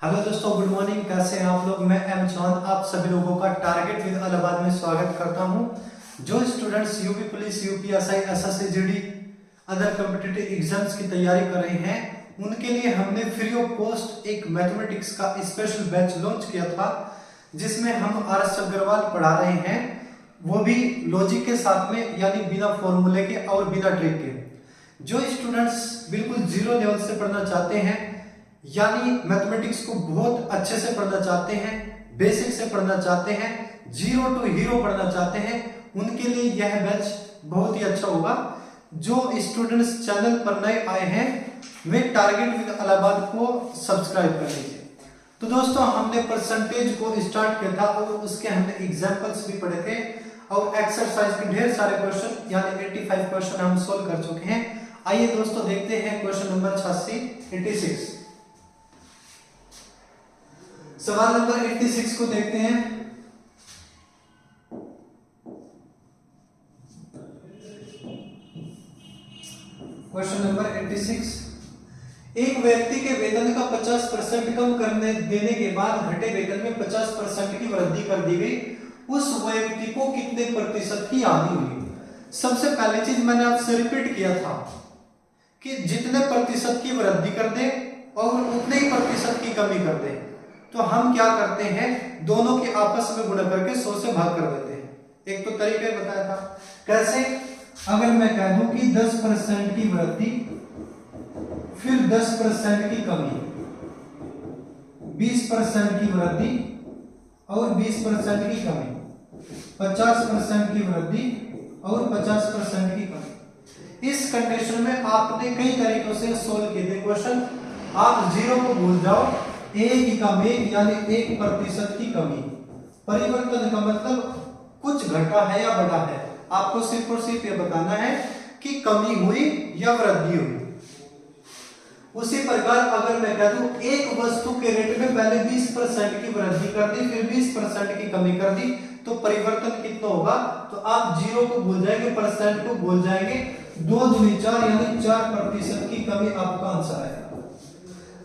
Hello दोस्तों, good morning. कैसे हैं आप लोग? मैं एम जॉन आप सभी लोगों का टारगेट विद इलाहाबाद में स्वागत करता हूं। जो students UP police, UPSI, SSC, GD other competitive exams की तैयारी कर रहे हैं, उनके लिए हमने फ्री ऑफ कॉस्ट एक मैथमेटिक्स का स्पेशल बैच लॉन्च किया था, जिसमें हम आर.एस. अग्रवाल पढ़ा रहे हैं, वो भी लॉजिक के साथ में, यानी बिना फॉर्मूले के और बिना ट्रिक के। जो स्टूडेंट्स बिल्कुल जीरो लेवल से पढ़ना चाहते हैं, यानी मैथमेटिक्स को बहुत अच्छे से पढ़ना चाहते हैं, बेसिक से पढ़ना चाहते हैं, जीरो टू हीरो पढ़ना चाहते हैं, उनके लिए यह बैच बहुत ही अच्छा होगा। जो स्टूडेंट्स चैनल पर नए आए हैं, वे टारगेट विद इलाहाबाद को सब्सक्राइब कर लीजिए। तो दोस्तों, हमने परसेंटेज को स्टार्ट किया था और उसके हमने एग्जांपल्स भी पढ़े थे और एक्सरसाइज के ढेर सारे क्वेश्चन यानी 85 क्वेश्चन हम सोल्व कर चुके हैं। आइए दोस्तों, देखते हैं क्वेश्चन नंबर 86 सवाल नंबर 86 को देखते हैं। क्वेश्चन नंबर 86, एक व्यक्ति के वेतन का 50% कम करने देने के बाद घटे वेतन में 50% की वृद्धि कर दी गई। उस व्यक्ति को कितने प्रतिशत की हानि हुई? सबसे पहली चीज मैंने आपसे रिपीट किया था कि जितने प्रतिशत की वृद्धि कर दे और उतने ही प्रतिशत की कमी कर दे, तो हम क्या करते हैं, दोनों के आपस में गुणा करके 100 से भाग कर देते हैं। एक तो तरीका बताया था कैसे। अगर मैं कह दूं कि 10% की वृद्धि फिर 10% की कमी, 20% की वृद्धि और 20% की कमी, 50% की वृद्धि और 50% की कमी। इस कंडीशन में आपने कई तरीकों से सोल्व किए थे क्वेश्चन। आप जीरो को भूल जाओ, एक की कमी यानी 1% की कमी। परिवर्तन का मतलब कुछ घटा है या बढ़ा है, आपको सिर्फ और सिर्फ ये बताना है कि कमी हुई या वृद्धि हुई। उसी प्रकार अगर मैं कह दूं एक वस्तु के रेट में पहले 20% की वृद्धि कर दी फिर 20% की कमी कर दी, तो परिवर्तन कितना होगा? तो आप जीरो को भूल जाएंगे, परसेंट को भूल जाएंगे, 2 दूनी 4 यानी 4% की कमी आपका आंसर आएगा।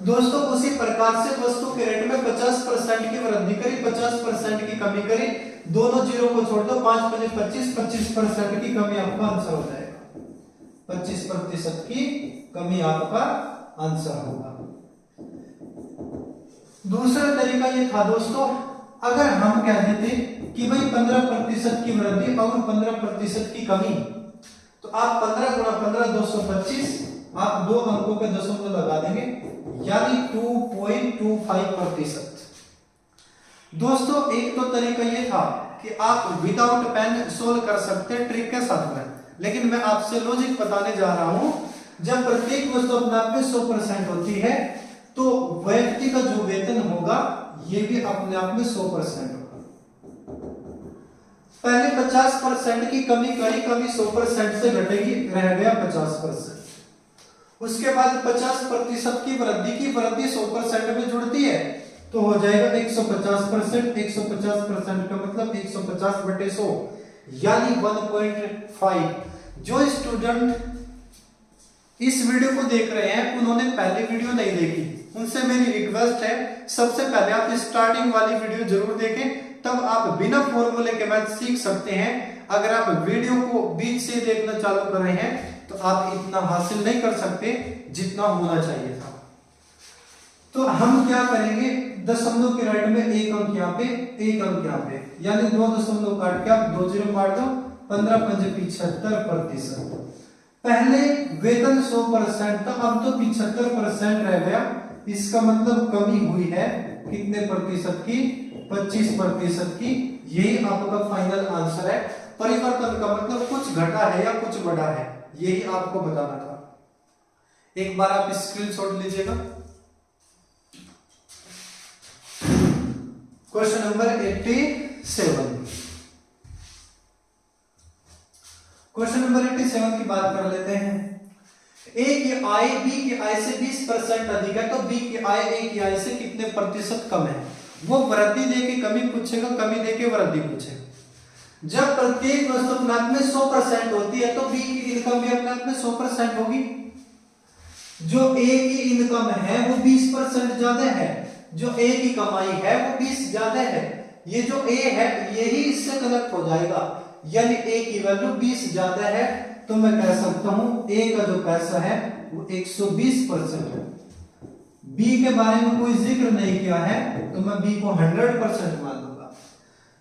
दोस्तों, उसी प्रकार से वस्तु के रेट में 50% की वृद्धि करी, 50% की कमी करी, दोनों जीरो को छोड़ दो, 5 5 25, 25% की कमी आपका आंसर हो जाएगा। 25% की कमी आपका आंसर होगा। दूसरा तरीका ये था दोस्तों, अगर हम कह देते कि भाई 15% की वृद्धि और 15% की कमी, तो आप 15 गुणा 15 225, आप दो अंकों के दशमलव लगा देंगे, यानी 2.25%। दोस्तों, एक तो तरीका ये था कि आप विदाउट पेन सोल्व कर सकते हैं ट्रिक के साथ में, लेकिन मैं आपसे लॉजिक बताने जा रहा हूं। जब प्रत्येक वस्तु अपने आप में 100% होती है, तो व्यक्ति का जो वेतन होगा ये भी अपने आप में 100% होगा। पहले 50% की कमी करी, कमी 100% से घटेगी, रह गया 50%। उसके बाद 50% की वृद्धि 100% में जुड़ती है, तो हो जाएगा 150%। 150% का मतलब 150/100 यानी 1.5। जो स्टूडेंट इस वीडियो को देख रहे हैं, उन्होंने पहले वीडियो नहीं देखी, उनसे मेरी रिक्वेस्ट है, सबसे पहले आप स्टार्टिंग वाली वीडियो जरूर देखें, तब आप बिना फॉर्मूले के मैथ सीख सकते हैं। अगर आप वीडियो को बीच से देखना चालू कर रहे हैं, तो आप इतना हासिल नहीं कर सकते जितना होना चाहिए था। तो हम क्या करेंगे, दशमलव के राइट में एक अंक यहाँ पे, एक अंक यहाँ पे, यानी 2 दशमलव काट के आप 2 जीरो काट दो, 15 5 75%। पहले वेतन 100% था, अब तो 75% रह गया। इसका मतलब कमी हुई है कितने प्रतिशत की? 25% की। यही आपका फाइनल आंसर है। परिवर्तन का मतलब कुछ घटा है या कुछ बढ़ा है, यही आपको बताना था। एक बार आप स्क्रीनशॉट लीजिएगा। Question number 87। क्वेश्चन नंबर 87 की बात कर लेते हैं। ए की आय बी की आय से 20% अधिक है, तो बी की आय ए की आय से कितने प्रतिशत कम है? वो वृद्धि देके कमी पूछेगा, कमी देके वृद्धि पूछेगा। जब प्रत्येक वस्तु अपने आप में 100% होती है, तो बी की इनकम भी अपने आप में 100% होगी। जो ए की इनकम है वो 20% ज्यादा है, जो ए की कमाई है वो 20 ज्यादा है, ये जो ए है यही इससे कनेक्ट हो जाएगा, यानी ए की वैल्यू 20 ज्यादा है, तो मैं कह सकता हूं ए का जो पैसा है वो 120% है। बी के बारे में कोई जिक्र नहीं किया है तो मैं बी को 100% मान लूंगा।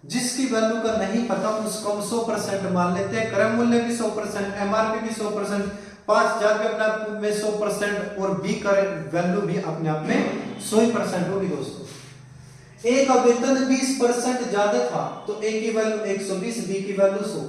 जिसकी वैल्यू का नहीं पता उसको हम 100% मान लेते हैं। क्रय मूल्य भी 100%, एमआरपी भी 100%, 5000 भी अपने आप में 100% और बी का वैल्यू भी अपने आप में 100% होगी दोस्तों। ए का वेतन 20% ज्यादा था तो ए की वैल्यू 120, बी की वैल्यू 100।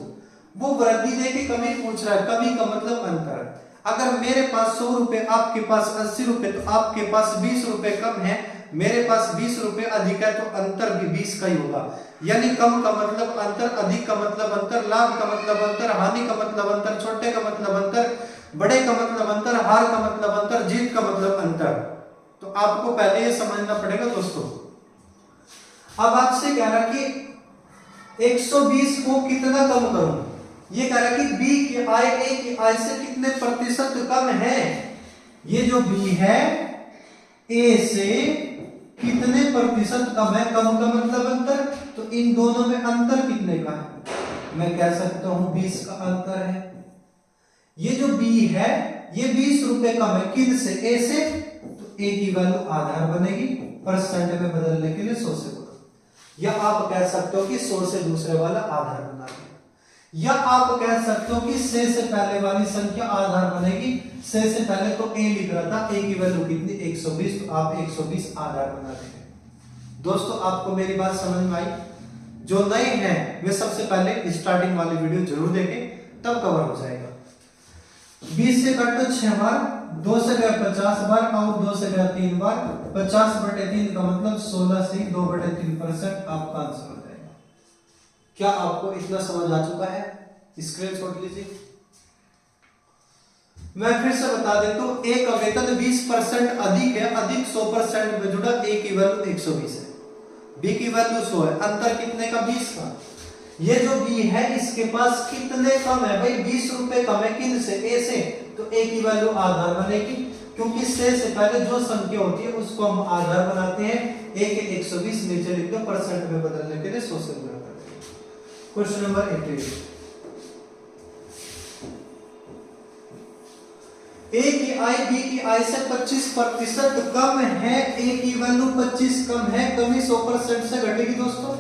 वो वृद्धि दे के कमी पूछ रहा है, कमी का मतलब अंतर। अगर मेरे पास 100 रुपए, आपके पास 80 रुपए, तो आपके पास 20 रुपए कम है, मेरे पास 20 रुपए अधिक है, तो अंतर भी 20 का ही होगा। यानी कम का मतलब अंतर, अधिक का मतलब अंतर, लाभ का मतलब अंतर, हानि का मतलब अंतर, छोटे का मतलब अंतर, बड़े का मतलब अंतर, हार का मतलब अंतर, जीत का मतलब अंतर। तो आपको पहले ये समझना पड़ेगा दोस्तों। अब आपसे कह रहा कि 120 को कितना कम करूं, ये कह रहा कि बी की आय ए की आय से कितने प्रतिशत कम है। ये जो बी है ए से कितने प्रतिशत कम है, कम का मतलब अंतर, तो इन दोनों में अंतर कितने का है, मैं कह सकता हूं 20 का अंतर है। ये जो बी है ये 20 रुपए कम है, किन से, ए से, तो ए की वैल्यू आधार बनेगी, परसेंट में बदलने के लिए 100 से गुणा, या आप कह सकते हो कि 100 से दूसरे वाला आधार बना दिया, या आप कह सकते हो कि से पहले वाली संख्या आधार बनेगी। से पहले तो ए लिख रहा था, ए की वैल्यू कितनी 120, तो आप 120 आधार बना देंगे। दोस्तों आपको मेरी बात समझ में आई? जो नए हैं वे सबसे पहले स्टार्टिंग वाली वीडियो जरूर देखें, तब कवर हो जाएगा। 20 से कट तो 6 बार, 2 से गया 50 बार और 2 से गया 3 बार, 50/3 का मतलब 16 से 2/3% आपका आंसर हो जाएगा। क्या आपको इतना समझ आ चुका है? स्क्रीनशॉट लीजिए। मैं फिर से बता देता हूं, ए का वेतन 20% अधिक है, अधिक 100% में जुड़ा, ए की वैल्यू 120 है, बी की वैल्यू 100 है, अंतर कितने का 20 का। ये जो बी है इसके पास कितने कम है भाई, 20 रुपए कम है, किन से, ए से, तो ए की वैल्यू आधार बनेगी, क्योंकि से पहले जो संख्या होती है उसको हम आधार बनाते हैं। ए के 120 नीचे लिख दो, परसेंट में बदलने के लिए 100 से गुणा कर देंगे। क्वेश्चन नंबर 18, ए की आय बी की आय से 25% कम है, ए की वैल्यू 25 कम है, कमी 100% से घटेगी दोस्तों,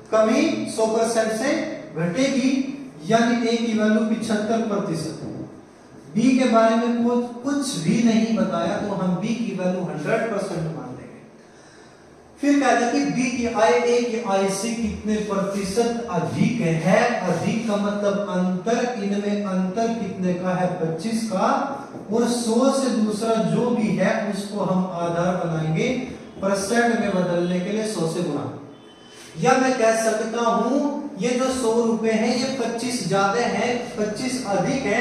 कमी 100% से घटेगी, यानी ए की वैल्यू 75%। बी के बारे में कुछ भी नहीं बताया तो हम बी की वैल्यू 100% मान लेंगे। फिर कहते हैं कि बी की आय ए की आय से कितने प्रतिशत अधिक है, अधिक का मतलब अंतर, इनमें अंतर कितने का है 25 का, और 100 से दूसरा जो भी है उसको हम आधार बनाएंगे, परसेंट में बदलने के लिए 100 से गुणा। या मैं कह सकता हूं ये जो 100 रुपए है ये 25 ज्यादा है, 25 अधिक है,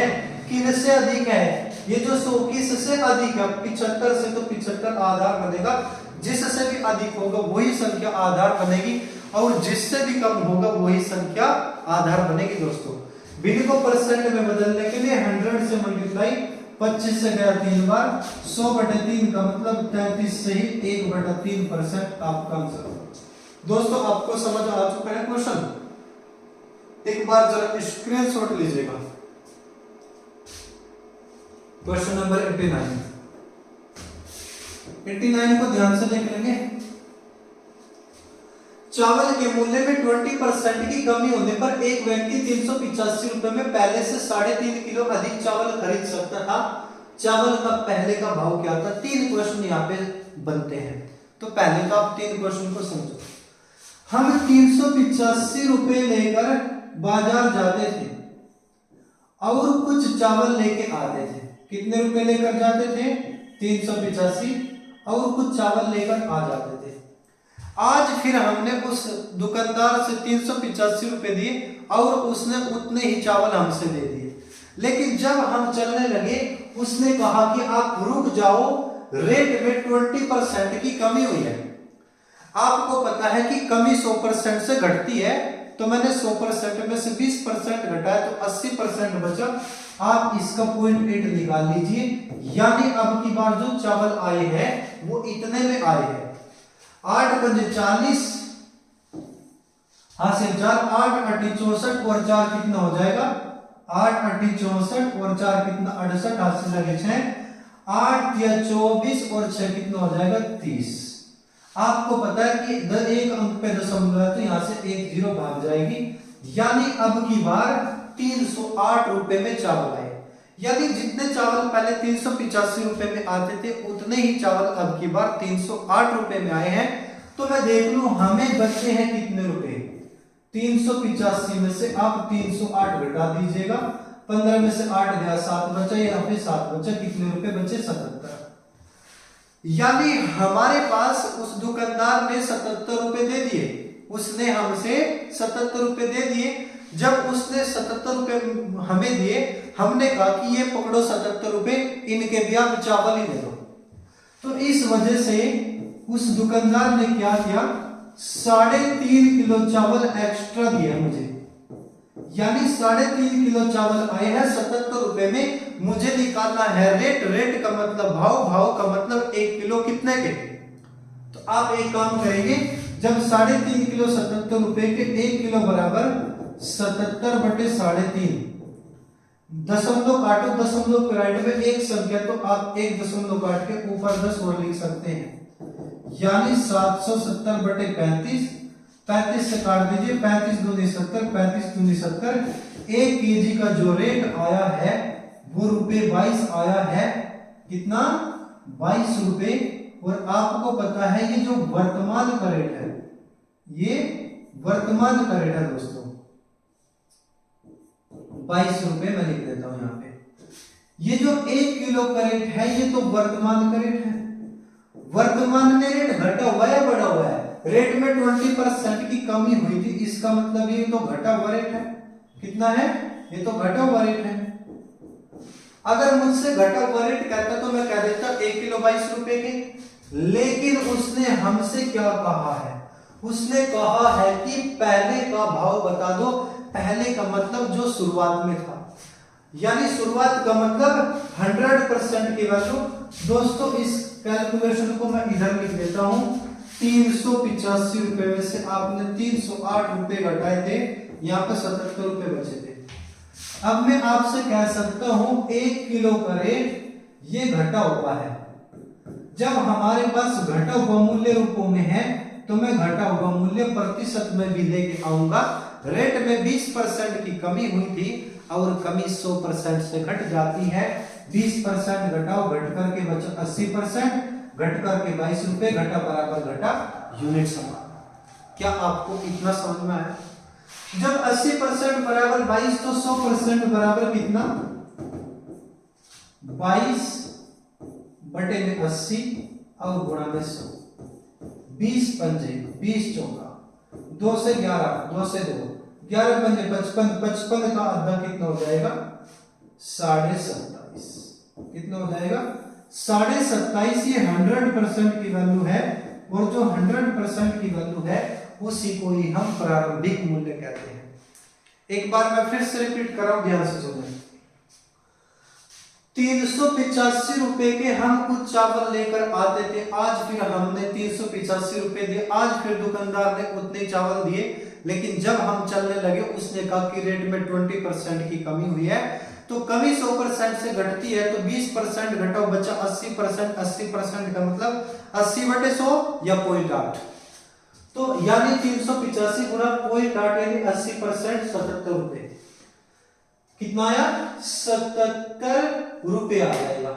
किन से अधिक है, ये जो 100 किस से अधिक है, 75 से, तो 75 आधार बनेगा, जिससे भी अधिक होगा वही संख्या आधार बनेगी, और जिससे भी कम होगा वही संख्या आधार बनेगी दोस्तों। बिन को परसेंट में बदलने के लिए 100 से मल्टीप्लाई, 25 से गया 3 बार, 100/3 का मतलब 33 से ही 1/3% आपका आंसर होगा। दोस्तों आपको समझ आ चुका है क्वेश्चन? एक बार जरा स्क्रीनशॉट लीजिएगा। क्वेश्चन नंबर 89 को ध्यान से देख लेंगे। चावल के मूल्य में 20% की कमी होने पर एक व्यक्ति 385 रुपए में पहले से 3.5 किलो अधिक चावल खरीद सकता था। चावल का पहले का भाव क्या था? 3 क्वेश्चन यहाँ पे बनते हैं, तो पहले का आप 3 क्वेश्चन को समझो। हम 385 रुपए लेकर बाजार जाते थे और कुछ चावल लेके आते थे। कितने रुपए लेकर जाते थे? 385, और कुछ चावल लेकर आ जाते थे। आज फिर हमने उस दुकानदार से 385 रुपए दिए और उसने उतने ही चावल हमसे दे दिए, लेकिन जब हम चलने लगे उसने कहा कि आप रुक जाओ, रेट में 20% की कमी हुई है। आपको पता है कि कमी 100% से घटती है, तो मैंने 100% में से 20% घटाया तो 80% बचा। आप इसका 0.8 निकाल लीजिए, यानी अब की बार जो चावल आए हैं वो इतने में आए हैं। 8 पंजे 40, हासिल 4, 8 8 64 और 4 कितना हो जाएगा 8 8 64 और 4 कितना 68, हासिल लगे 6, 8 या 24 और 6 कितना हो जाएगा 30। आपको पता है कि एक अंक पे दशमलव है तो यहां से एक जीरो भाग जाएगी, यानी अब की बार 308 रुपए में चावल आए। यानी जितने चावल पहले 385 रुपए में आते थे उतने ही चावल अब की बार 308 रुपए में आए हैं। तो मैं देख लूं हमें बचे हैं कितने रुपए, 385 में से आप 308 घटा दीजिएगा, 15 में से 8 गया 7 बचा, यहाँ पे 7 बचा, कितने रुपए बचे 77। यानी हमारे पास उस दुकानदार ने 77 रुपए दे दिए, उसने हमसे 77 रुपए दे दिए। जब उसने 77 रुपए हमें दिए, हमने कहा कि ये पकड़ो 77 रुपए, इनके भी आप चावल ही दे दो। तो इस वजह से उस दुकानदार ने क्या किया, 3.5 किलो चावल एक्स्ट्रा दिया मुझे, यानी 3.5 किलो चावल आए हैं 77 रुपए में। मुझे निकालना है रेट, रेट का मतलब भाव, भाव का मतलब 1 किलो कितने के। तो आप एक काम करेंगे, जब 3.5 किलो 77 रुपए के 1 किलो बराबर 77 बटे 3.5, दशमलव काटो, दशमलव के राइट में एक संख्या तो आप एक दशमलव काट के ऊपर 10 और लिख सकते हैं, यानी 770 बटे 35, 35 से काट दीजिए, 35 दूनी 70, 35 दूनी 70। 1 केजी का जो रेट आया है वो ₹22 आया है, कितना 22 रुपए। और आपको पता है ये जो वर्तमान का रेट है, ये वर्तमान का रेट है दोस्तों 22 रुपए, मैं लिख देता हूं यहां पे। ये जो 1 किलो का रेट है ये तो वर्तमान का रेट है, वर्तमान में रेट घटा हुआ है बढ़ा हुआ है, रेट में 20% की कमी हुई थी, इसका मतलब ये तो घटा हुआ रेट है। कितना है, ये तो घटा हुआ रेट है। अगर मुझसे घटा हुआ रेट कहता तो मैं कह देता 1 किलो 22 रुपए के, लेकिन उसने हमसे क्या कहा है, उसने कहा है कि पहले का भाव बता दो। पहले का मतलब जो शुरुआत में था, यानी शुरुआत का मतलब 100% की वैल्यू। दोस्तों इस कैलकुलेशन को मैं इधर लिख देता हूं, 385 रुपए में से आपने 308 रुपए घटाए थे, यहाँ पे 77 रुपए बचे थे। अब मैं आपसे कह सकता हूं 1 किलो का रेट ये घटा हुआ है। जब हमारे पास घटा हुआ मूल्य रूपों में है तो मैं घटा हुआ मूल्य प्रतिशत में भी लेके आऊंगा। रेट में 20% की कमी हुई थी और कमी 100% से घट जाती है। 20% घटाओ, घट करके बचा 80%, घट करके 22 रुपए, घटा बराबर घटा यूनिट समान। क्या आपको इतना समझ में आया? जब 80% बराबर 22 तो 100% बराबर कितना 22 बटे में 80 और गुणा में 100। 20 पंजे 20 चौका, 2 से 11, 2 से 2, 11 पंजे 55, 55 का आधा कितना हो जाएगा 27.5। कितना हो जाएगा 27.5। ये 100% की वैल्यू है और जो 100% की वैल्यू है उसी को ही हम प्रारंभिक मूल्य कहते हैं। एक बार मैं फिर से रिपीट कर रहा हूं, ध्यान से सुनें। 385 रुपए के हम कुछ चावल लेकर आते थे, आज फिर हमने 385 रुपए दिए, आज फिर दुकानदार ने उतने चावल दिए, लेकिन जब हम चलने लगे उसने कहा कि रेट में 20% की कमी हुई है। तो कमी 100% से घटती है तो 20% घटाओ बचा 80%। 80% का मतलब 80 बटे 100 या 0.8, तो यानी 385 गुना 0.8 यानी 80%, 77 रुपए। कितना आया 77 रुपए आ जाएगा।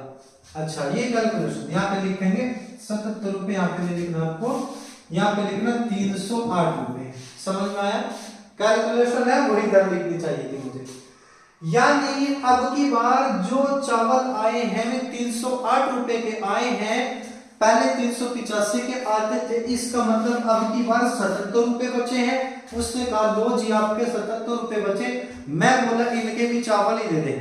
अच्छा ये कैलकुलेशन यहाँ पे लिखेंगे 77 रुपए, यहाँ पे नहीं लिखना आपको, यहाँ पे लिखना 308 रुपए। समझ में आया? कैलकुलेशन है वही दर लिखनी चाहिए थी मुझे। यानी अब की बार जो चावल आए हैं 308 रुपए के आए हैं, पहले 385 के आते थे, इसका मतलब अब की बार 77 रुपए बचे हैं। उसने कहा लो जी आपके 77 रुपए बचे, मैं बोला इनके भी चावल ही दे दे,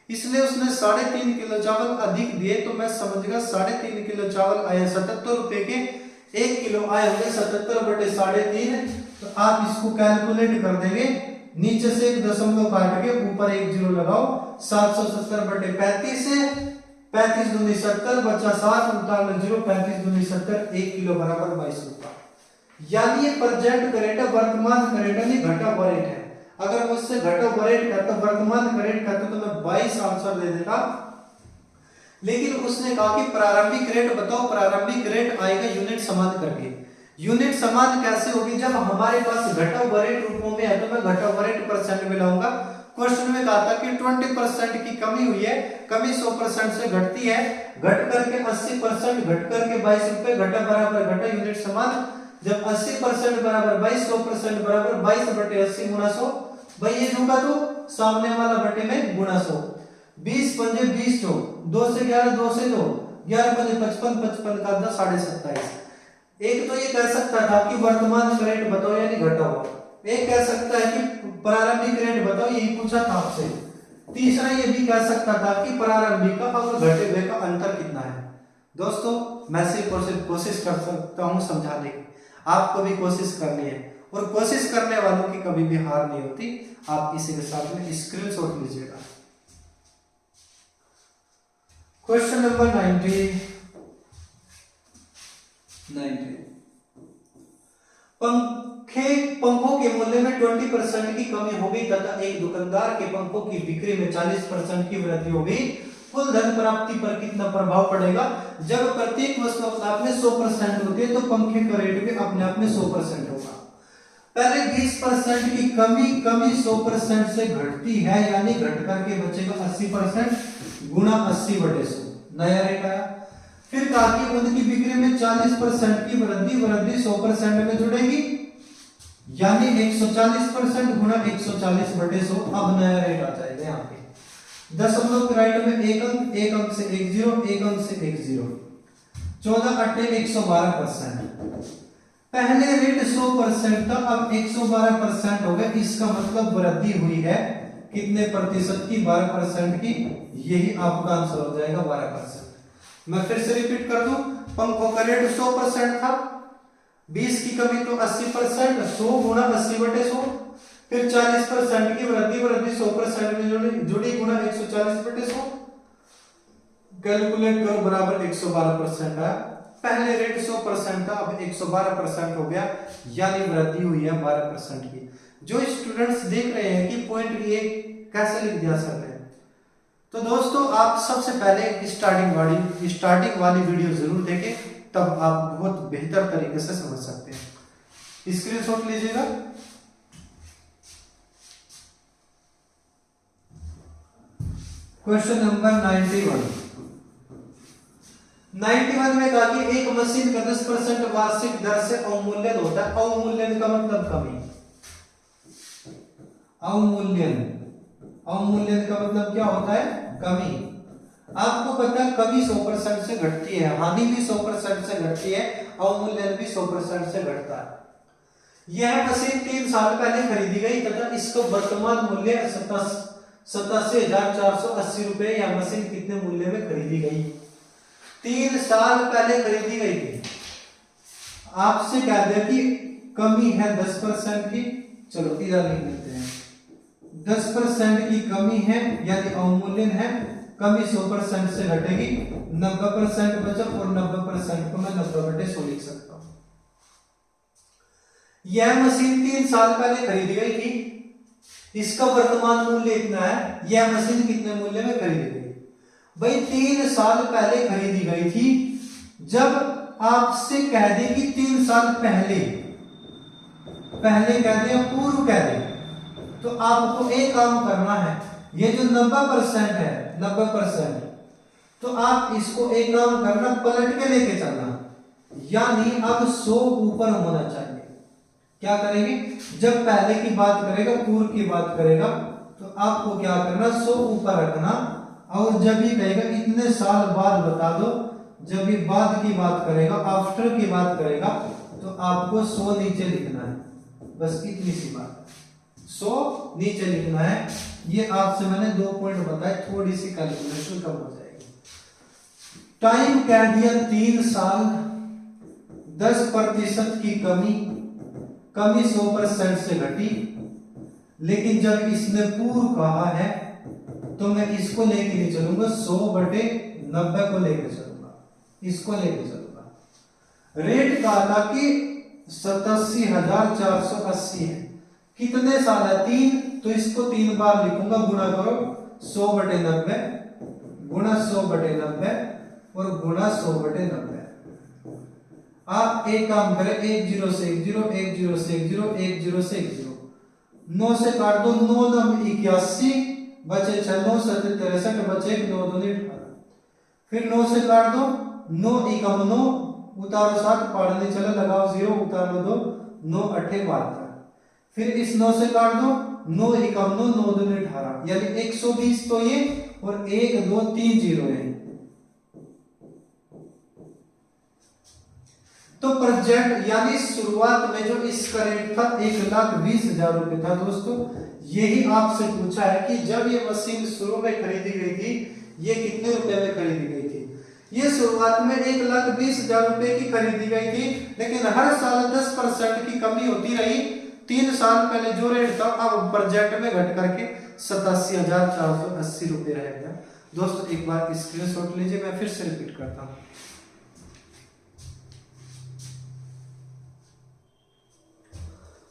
इसलिए उसने 3.5 किलो चावल अधिक दिए। तो मैं समझ गया 3.5 किलो चावल आए 77 रुपए के, 1 किलो आए होंगे 77 बटे 3.5। तो आप इसको कैलकुलेट कर देंगे, नीचे से एक दशमलव काट के ऊपर एक जीरो लगाओ, 770 बटे 35 35 दूनी 70 बचा 7 उनतालीस 0 35 दूनी 70 1 किलो बराबर 22 रुपए। यानी ये प्रेजेंट करेंट है, वर्तमान करेंट है, नहीं घटा हुआ रेट है। अगर मुझसे घटा हुआ रेट कहता वर्तमान करेंट कहता तो मैं 22 आंसर दे देता, लेकिन उसने कहा कि प्रारंभिक रेट बताओ। प्रारंभिक रेट आएगा यूनिट समान करके। यूनिट समान कैसे होगी? जब हमारे पास घटा हुआ रेट रूपों में है तो मैं घटा हुआ रेट परसेंट में लाऊंगा। क्वेश्चन में कहा था कि 20% की कमी हुई है, कमी 100% से घटती है, घट करके 80%, घट करके 22 रुपए, घटा बराबर घटा यूनिट समान। जब 80% बराबर 22, 100% बराबर 22/80 गुणा 100, भाई ये दूंगा तो सामने वाला बटे में गुणा 100। 20 पंजे 20 जो 2 से 11 2 से 2 11 पंजे 55 55 का 10 27.5। एक तो ये कह सकता था कि वर्तमान करेंट बताओ यानी घटा हुआ, एक कह सकता है कि प्रारंभिक रेट बताओ, यही पूछा था आपसे। तीसरा ये भी कह सकता था कि प्रारंभिक का और घटे हुए का अंतर कितना है। दोस्तों मैं सिर्फ कोशिश कर सकता हूँ समझाने की, आपको भी कोशिश करनी है और कोशिश करने वालों की कभी भी हार नहीं होती। आप इसी के साथ में स्क्रीनशॉट लीजिएगा। क्वेश्चन नंबर 90 पंखों के मूल्य में 20% की कमी हो गई तथा एक दुकानदार के पंखों की बिक्री में 40% की वृद्धि हो गई। कुल धन प्राप्ति पर कितना प्रभाव पड़ेगा? जब प्रत्येक वस्तु अपने आप में 100% होती है तो पंखे का रेट भी अपने आप में 100% होगा। पहले 20% की कमी 100% से घटती है, यानी घट करके बचेगा 80% गुणा 80/100 नया रेट आया। फिर कहा कि उनकी बिक्री में 40% की वृद्धि 100% में जुड़ेगी, यानी 140% गुणा 140/100। अब नया रेट आ जाएगा यहाँ पे। दशमलव के राइट में एक अंक से 1 0, एक अंक से 1 0, 14 8 112%। पहले रेट 100% था, अब 112% हो गया। इसका मतलब वृद्धि हुई है कितने प्रतिशत की? 12% की। यही आपका आंसर हो जाएगा 12%। मैं फिर से रिपीट कर दूं, पंखों का रेट 100% था, 20 की कमी तो 80%, 100 गुणा 80/100, फिर 40% की वृद्धि 100% में जुड़ी गुणा 140/100, कैलकुलेट करो बराबर 112% आया। पहले रेट 100% था, अब 112% हो गया, यानी वृद्धि हुई है 12% की। जो स्टूडेंट्स देख रहे हैं कि पॉइंट ये कैसे लिख दिया सर, तो दोस्तों आप सबसे पहले स्टार्टिंग वाली वीडियो जरूर देखें, तब आप बहुत बेहतर तरीके से समझ सकते हैं। स्क्रीनशॉट लीजिएगा। क्वेश्चन नंबर 91 में कहा कि एक मशीन का 10% वार्षिक दर से अवमूल्यन होता है। अवमूल्यन का मतलब कमी। अवमूल्यन का मतलब क्या होता है? कमी। आपको पता है कमी 100% से घटती है, हानि भी 100% से घटती है, अवमूल्यन भी 100% से घटता है। यह मशीन 3 साल पहले खरीदी गई तथा इसका वर्तमान मूल्य 87,480 रुपए। यह मशीन कितने मूल्य में खरीदी गई? 3 साल पहले खरीदी गई थी। आपसे कह दिया कि कमी है 10% की, चलो इधर लिख लेते हैं। 10% की कमी है यानी अवमूल्यन है, कमी 100% से घटेगी, 90% बचा और 90% को मैं 90/100 लिख सकता हूं। यह मशीन 3 साल पहले खरीदी गई थी, इसका वर्तमान मूल्य इतना है। यह मशीन कितने मूल्य में खरीदी गई? भाई 3 साल पहले खरीदी गई थी। जब आपसे कह दे कि 3 साल पहले कह दे, पूर्व कह दे, तो आपको एक काम करना है, ये जो 90% है 90%, तो आप इसको एक काम करना, पलट के लेके चलना, यानी अब 100 ऊपर होना चाहिए। क्या करेंगे? जब पहले की बात करेगा, पूर्व की बात करेगा, तो आपको क्या करना, 100 ऊपर रखना, और जब ही कहेगा इतने साल बाद बता दो, जब भी बाद की बात करेगा, आफ्टर की बात करेगा, तो आपको 100 नीचे लिखना है। बस इतनी सी बात, 100 नीचे लिखना है। ये आपसे मैंने 2 पॉइंट बताए, थोड़ी सी कैलकुलेशन कम हो जाएगी। टाइम कह दिया 3 साल, 10% की कमी 100% से घटी, लेकिन जब इसने पूर्व कहा है तो मैं इसको लेके नहीं चलूंगा, 100/90 90 को लेके चलूंगा, इसको लेके चलूंगा। रेट कहा था कि 87,480 है। कितने साल है? 3, तो इसको 3 बार लिखूंगा, गुणा करो 100/90 गुणा 100/90 और गुणा 100/90। आप एक काम करें, 1 0 से 1 0, 1 0 से 1 0, 1 0 से 1 0, 9 से काट दो, 9 9 81 बचे 6, 9 7 63 बचे 9 2 18। फिर 9 से काट दो, 9 1 9 उतारो 7, पढ़ने चलो लगाओ 0 उतारो 2, 9 8 72। फिर इस 9 से काट दो, 9 1 9 9 2 18, यानी 120 तो ये और 1 2 3 0 है। तो प्रेजेंट यानी शुरुआत में जो इसका रेट था 1,20,000 रुपए था दोस्तों। यही आपसे पूछा है कि जब ये मशीन शुरू में खरीदी गई थी ये कितने रुपए में खरीदी गई थी। ये शुरुआत में 1,20,000 रुपए की खरीदी गई थी, लेकिन हर साल 10% की कमी होती रही। 3 साल पहले जो रेट था अब प्रोजेक्ट में घट करके 87,480 रुपए रह गया। दोस्तों एक बार स्क्रीनशॉट लीजिए, मैं फिर से रिपीट करता हूं।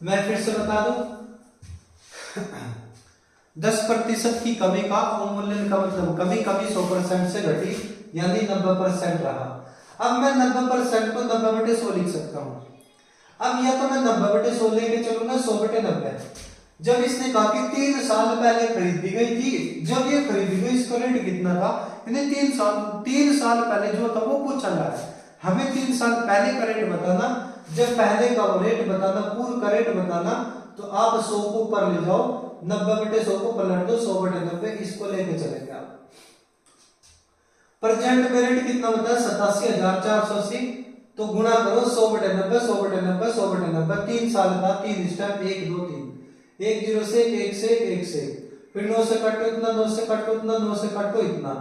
मैं फिर से बता दूं, 10% की कमी का अवमूल्यन का मतलब कमी 100% से घटी, यानी 90% रहा। अब मैं 90% को 90/100 लिख सकता हूं। अब या तो मैं 90/100 लेके चलूंगा 100/90। जब इसने कहा कि 3 साल पहले खरीदी गई थी, जब ये खरीदी गई इसका रेट कितना था, यानी 3 साल पहले जो था वो पूछा जा रहा है। हमें 3 साल पहले का रेट बताना, जब पहले का रेट बताना, पूर्व का रेट बताना, तो आप 100 को ऊपर ले जाओ, 90/100 को पलट दो, 100/90 इसको लेके चलेंगे आप। प्रेजेंट में रेट कितना होता है? 87,480, तो गुणा करो 100/90 100/90 100/90, 3 साल का 3 स्टेप 1 2 3, 1 0 से 1 से 1 से, फिर 9 से काटो इतना, 9 से काटो इतना, 9 से काटो इतना,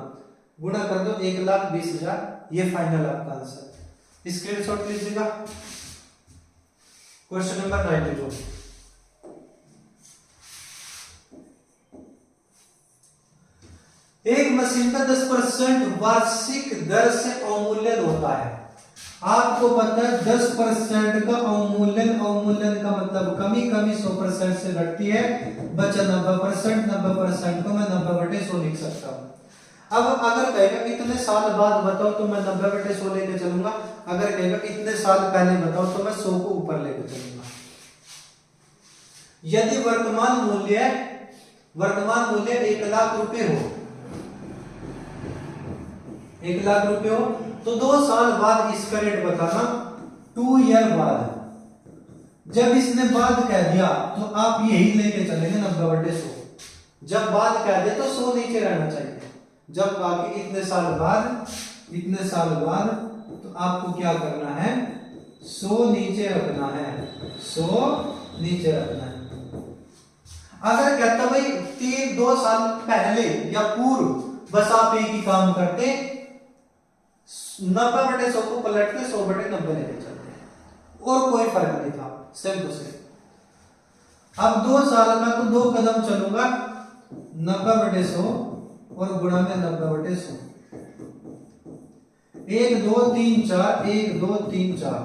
गुणा कर दो 1,20,000। ये फाइनल आपका आंसर। स्क्रीनशॉट लीजिएगा। Question number 92। एक मशीन का 10% वार्षिक दर से अवमूल्यन होता है। आपको पता है 10% का अवमूल्यन का मतलब कमी 100% से घटती है, बचा 90%। 90% को मैं 90/100 लिख सकता हूं। अब अगर कहेगा इतने साल बाद बताओ तो मैं 90/100 लेके चलूंगा। अगर कहेगा इतने साल पहले बताओ तो मैं 100 को ऊपर लेके चलूंगा। यदि वर्तमान मूल्य 1,00,000 रुपए हो, 1,00,000 रुपए हो, तो 2 साल बाद इसका रेट बताना, 2 ईयर बाद। जब इसने बाद कह दिया तो आप यही लेके चलेंगे 90/100। जब बाद कह दे तो 100 नीचे रहना चाहिए। जब कहा कि इतने साल बाद, तो आपको क्या करना है? 100 नीचे रखना है, 100 नीचे रखना है। अगर कहता भाई 2 साल पहले या पूर्व, बस आप एक ही काम करते, 90/100 को पलट के 100/90 लेके चलते हैं, और कोई फर्क नहीं था, सेम टू सेम। अब 2 साल में तो 2 कदम चलूंगा, 90/100 और गुणा में 90/100। 1 2 3 4, 1 2 3 4,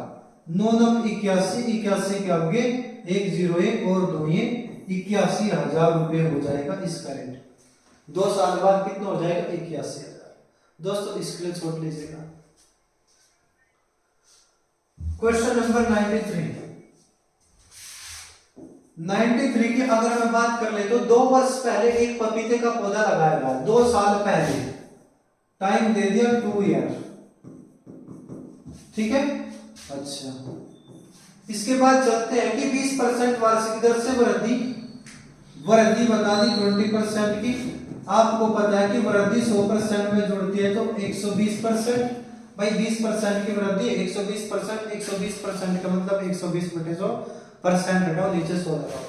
9 9 81, 81 के आगे 1 0 1 और 2 ये 81,000 रुपए हो जाएगा इसका रेट। 2 साल बाद कितना हो जाएगा? 81,000। दोस्तों स्क्रीनशॉट लीजिएगा। क्वेश्चन नंबर 93 की अगर मैं बात कर ले तो 2 वर्ष पहले एक पपीते का पौधा लगाया गया, 2 साल पहले, टाइम दे दिया 2 ईयर, ठीक है। अच्छा, इसके बाद चलते हैं कि 20% वार्षिक दर से वृद्धि बता दी 20% की। आपको पता है कि वृद्धि 100% में जुड़ती है तो 120%, भाई 20% की वृद्धि 120%, 120% का मतलब 120/100% हटाओ, नीचे 100 लगाओ।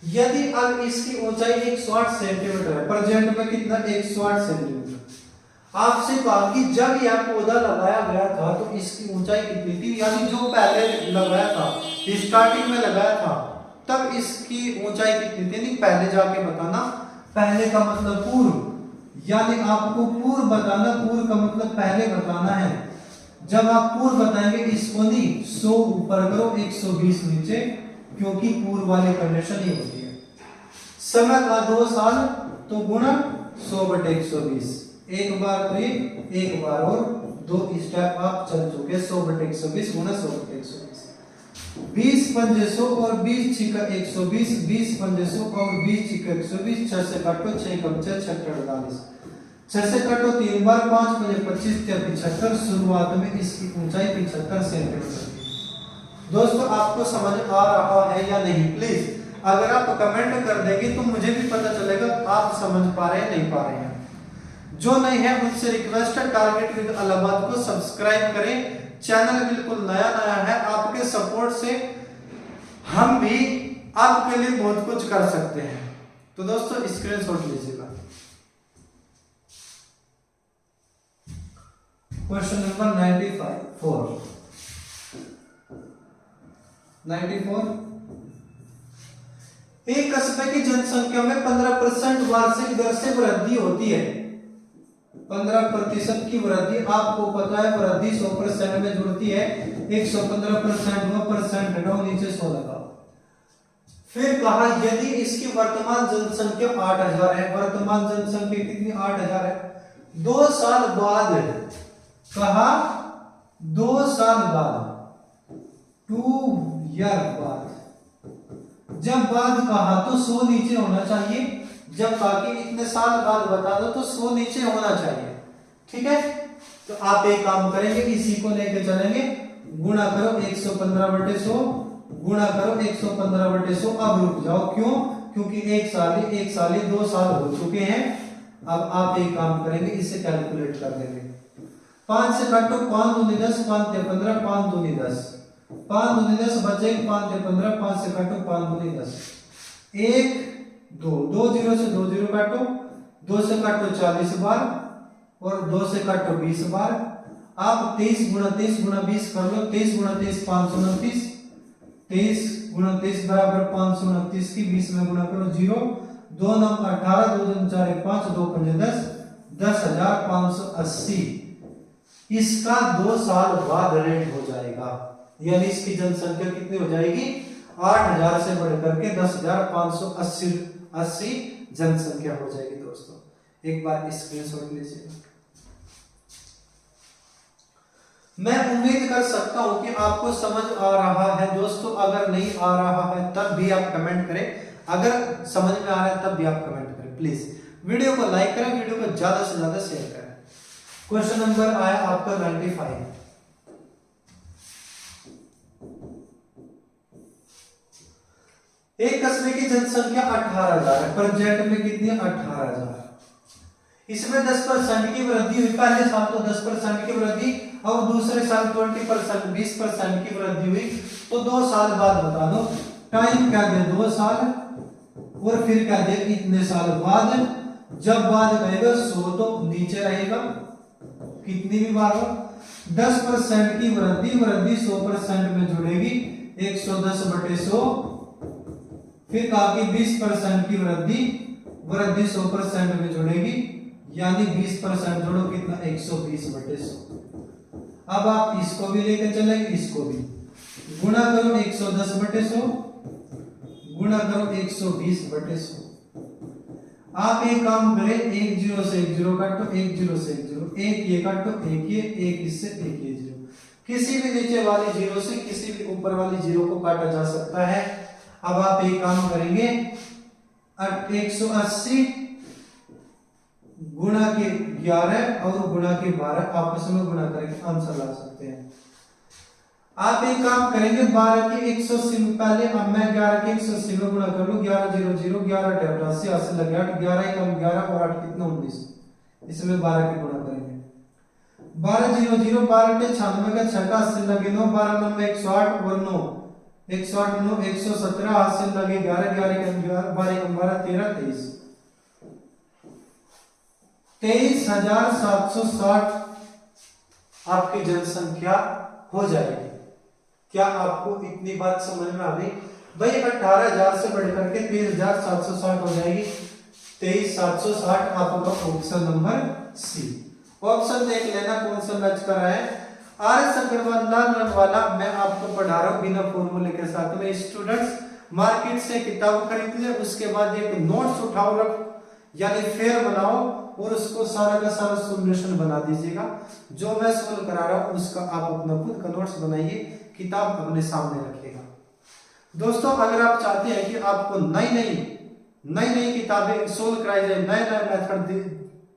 यदि अब इसकी ऊंचाई 108 सेंटीमीटर है, प्रेजेंट में कितना? 108 सेंटीमीटर। आपसे कहा कि जब यह पौधा लगाया गया था तो इसकी ऊंचाई कितनी थी, यानी जो पहले लगाया था, स्टार्टिंग में लगाया था, तब इसकी ऊंचाई कितनी थी? नहीं, पहले जाके बताना। पहले का मतलब पूर्व, यानी आपको पूर्व बताना, पूर्व का मतलब पहले बताना है। जब आप पूर्व बताएंगे इसको नहीं 100 ऊपर करो 120 नीचे, क्योंकि पूर्व वाली कंडीशन ही होती है। समय का 2 साल तो गुणा 100/120, एक बार तो ये एक बार और 2 स्टेप आप चल चुके 100/120 गुणा 100/120। 20 पंजे 100 और 20 छिका 120, 20 पंजे 100 और 20 छिका 120, 6 से काटो 6 कम 6 48, 6 से काटो 3 बार, 5 पंजे 25 75। शुरुआत में इसकी ऊंचाई 75 सेंटीमीटर थी। दोस्तों आपको समझ आ रहा है या नहीं? प्लीज अगर आप कमेंट कर देंगे तो मुझे भी पता चलेगा आप समझ पा रहे हैं नहीं पा रहे हैं। जो नहीं है उनसे रिक्वेस्ट है टारगेट विद इलाहाबाद को सब्सक्राइब करें। चैनल बिल्कुल नया है, आपके सपोर्ट से हम भी आपके लिए बहुत कुछ कर सकते हैं। तो दोस्तों स्क्रीनशॉट लीजिएगा। Question number 94। एक कस्बे की जनसंख्या में 15% वार्षिक दर से वृद्धि होती है। 15% की वृद्धि, आपको पता है वृद्धि 100% में जुड़ती है। 115% वो परसेंट हटाओ नीचे 100 लगाओ। फिर कहा यदि इसकी वर्तमान जनसंख्या 8000 है, वर्तमान जनसंख्या कितनी 8000 है, 2 साल बाद, कहा 2 साल बाद 2 ईयर बाद, जब बाद कहा तो 100 नीचे होना चाहिए, जब कहा कि इतने साल बाद बता दो तो 100 नीचे होना चाहिए। ठीक है, तो आप एक काम करेंगे इसी को लेके चलेंगे, गुणा करो 115/100, गुणा करो 115/100। अब रुक जाओ, क्यों? क्योंकि एक साल ही 2 साल हो चुके हैं। अब आप एक काम करेंगे इसे कैलकुलेट कर देंगे। 5 से काटो 5 दूनी 10, 5 ते 15, 5 दूनी 10, 5 दूनी 10 बचे 5 ते 15, 5 से काटो 5 दूनी 10, 1 2 2 0 से 2 0 काटो, 2 से काटो 40 बार और 2 से काटो 20 बार। आप 23 गुणा 23 गुणा 20 कर लो, 23 गुणा 23 529, 23 गुणा 23 बराबर 529 की 20 में गुणा करो 0, 2 9 18, 2 2 4 5, 2 5 10, 10,580। इसका 2 साल बाद रेट हो जाएगा, यानी इसकी जनसंख्या कितनी हो जाएगी 8000 से बढ़कर के 10,580 जनसंख्या हो जाएगी। दोस्तों एक बार स्क्रीनशॉट लीजिए। मैं उम्मीद कर सकता हूं कि आपको समझ आ रहा है। दोस्तों अगर नहीं आ रहा है तब भी आप कमेंट करें, अगर समझ में आ रहा है तब भी आप कमेंट करें। प्लीज वीडियो को लाइक करें, वीडियो को ज्यादा से ज्यादा शेयर करें। क्वेश्चन नंबर आया आपका 95। एक कस्बे की जनसंख्या 18,000 है, प्रेजेंट में कितनी 18,000। इसमें 10% की वृद्धि हुई, पहले साल तो 10% की वृद्धि और दूसरे साल 20% 20% की वृद्धि हुई। तो 2 साल बाद बता दो, टाइम क्या दे 2 साल और फिर क्या दे इतने साल बाद। जब बाद कहेगा 100 तो नीचे रहेगा, कितनी भी बार हो 10% की वृद्धि, वृद्धि 100% में जुड़ेगी 110/100। फिर कहा कि 20% की वृद्धि, वृद्धि 100% में जुड़ेगी, यानी 20% जोड़ो कितना 120/100। अब आप इसको भी लेकर चलेंगे, इसको भी गुणा करो 110/100, गुणा करो 120/100। आप एक काम करें, 1 0 से 1 0 काटो, 1 0 से 1 0, 1 ये काटो, 1 ये, 1 इससे 1 ये 0। किसी भी नीचे वाली 0 से किसी भी ऊपर वाली 0 को काटा जा सकता है। अब आप एक काम करेंगे, 180 गुणा के 11 और गुणा के 12 आपस में गुणा करके आंसर ला सकते हैं। आप एक काम करेंगे, 12 के 180 पहले, अब मैं 11 के 180 में गुणा कर लूं, 11 0 0, 11 88, 80 लगे 8, 11 कम 11 और 8 कितना 19, इसमें 12 के गुणा करेंगे। 12 0 0, 12 के 96 का 6 का 80 लगे 9, 12 9 108 और 9 108 9 117, 80 लगे 11, 11 कम 11, 12 कम 12 13 23, 23,760 आपकी जनसंख्या हो जाएगी। क्या आपको इतनी बात समझ में आ गई? भाई 18,000 से बढ़कर के 23,760 हो जाएगी। 23,760 आपका ऑप्शन नंबर सी। ऑप्शन देख लेना कौन सा मैच कर रहा है। आर अग्रवाल लाल रंग वाला मैं आपको पढ़ा रहा हूँ बिना फॉर्मूले के साथ में। स्टूडेंट्स मार्केट से किताब खरीद ले, उसके बाद एक नोट्स उठाओ रख यानी फेयर बनाओ और उसको सारा का सारा सॉल्यूशन बना दीजिएगा। जो मैं सोल्व करा रहा हूँ उसका आप अपना खुद का नोट्स बनाइए, किताब अपने सामने रखिएगा। दोस्तों अगर आप चाहते हैं कि आपको नई किताबें सोल्व कराई जाए, नया मेथड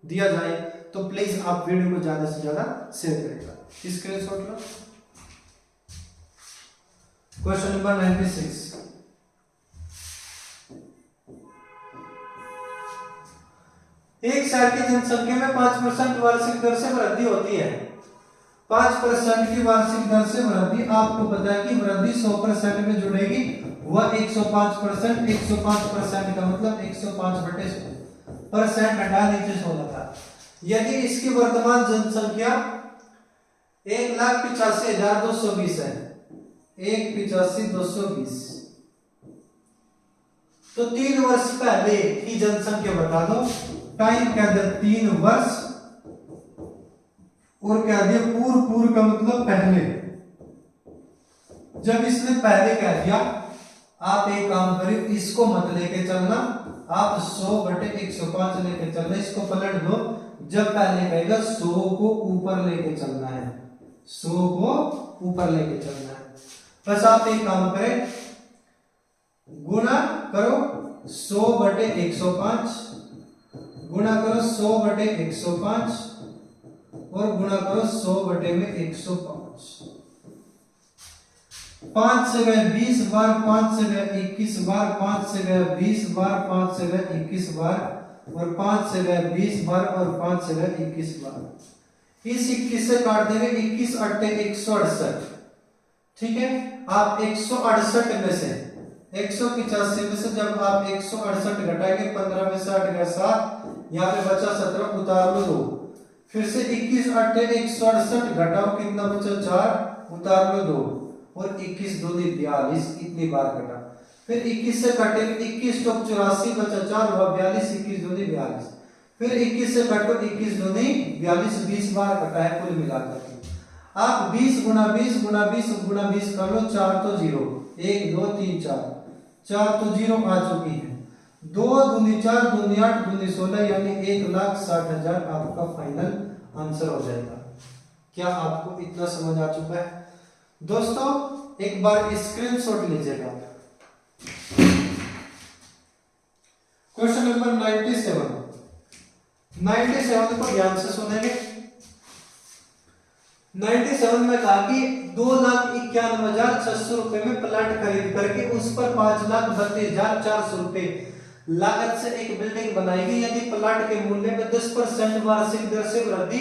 दिया जाए, तो प्लीज आप वीडियो को ज्यादा से ज्यादा शेयर करेगा। स्क्रीनशॉट लो। Question number 96। एक शहर की जनसंख्या में 5% वार्षिक दर से वृद्धि होती है। 5% की वार्षिक दर से वृद्धि, आपको पता है कि वृद्धि 100% में जुड़ेगी, वह 105%। 105% का मतलब 105/100% हटा नीचे 16 था। यदि इसकी वर्तमान जनसंख्या 1,85,220 है, 1,85,220, तो 3 वर्ष पहले की जनसंख्या बता दो। टाइम कह दे 3 वर्ष और कह दिया पूर्व का मतलब पहले। जब इसने पहले कह दिया, आप एक काम करिए, इसको मत लेके चलना, आप 100/105 लेके चलना, इसको पलट दो। जब पहले कहेगा 100 को ऊपर लेके चलना है, 100 को ऊपर लेके चलना है। बस आप एक काम करें, गुणा करो 100/105, गुणा करो 100/105 और गुणा करो 100/105। 5 से गए 20 बार, 5 से गए 21 बार, 5 से गए 20 बार, 5 से गए 21 बार और 5 से गए 20 बार और 5 से गए 21 बार। इस 21 से काट देंगे, 21 8 168। ठीक है, आप 168 में से 185 में से जब आप 168 घटाएंगे, 15 में से 8 गया 7, यहाँ पे बचा 17, उतार लो 2। फिर से 21 8 168 घटाओ, कितना बचा 4, उतार लो 2 और 21 दूनी 42, इतनी बार घटा। फिर 21 से कटेंगे, 21 टोक 84 बचा 4 हुआ 42, 21 दूनी 42। फिर 21 से काटो, 21 दूनी 42, 20 बार कटा है कुल मिलाकर के। आप 20 गुना 20 गुना 20 गुना 20 कर लो, 4 तो 0, 1 2 3 4 तो 0 आ चुकी है। 2 दूनी 4 दूनी 8 दूनी 16 यानी 1,60,000 आपका फाइनल आंसर हो जाएगा। क्या आपको इतना समझ आ चुका है? दोस्तों एक बार स्क्रीनशॉट लीजिएगा। क्वेश्चन नंबर 97 को ध्यान से सुनेंगे। 97 में कहा कि 2,91,600 रुपए में प्लाट खरीद करके उस पर 5,32,400 रुपए लागत से एक बिल्डिंग बनाएगी। यदि प्लाट के मूल्य में 10% वार्षिक दर से वृद्धि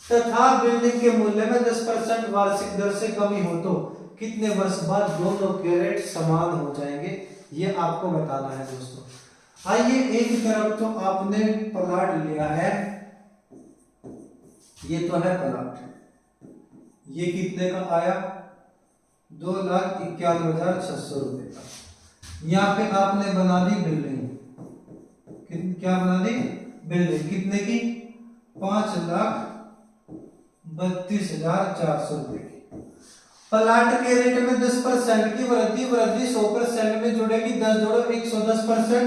तथा बिल्डिंग के मूल्य में 10% वार्षिक दर से कमी हो तो कितने वर्ष बाद दोनों के रेट समान हो जाएंगे, ये आपको बताना है दोस्तों। आइए, एक तरफ तो आपने प्लाट लिया है, ये तो है प्लाट, ये कितने का आया 2,91,600 रुपए का। यहाँ पे आपने बना दी बिल्डिंग, क्या बना दी बिल्डिंग, कितने की 5,32,400 रुपए की। प्लाट के रेट में 10% की वृद्धि 100% में जुड़ेगी। 10 जोड़ो 110%,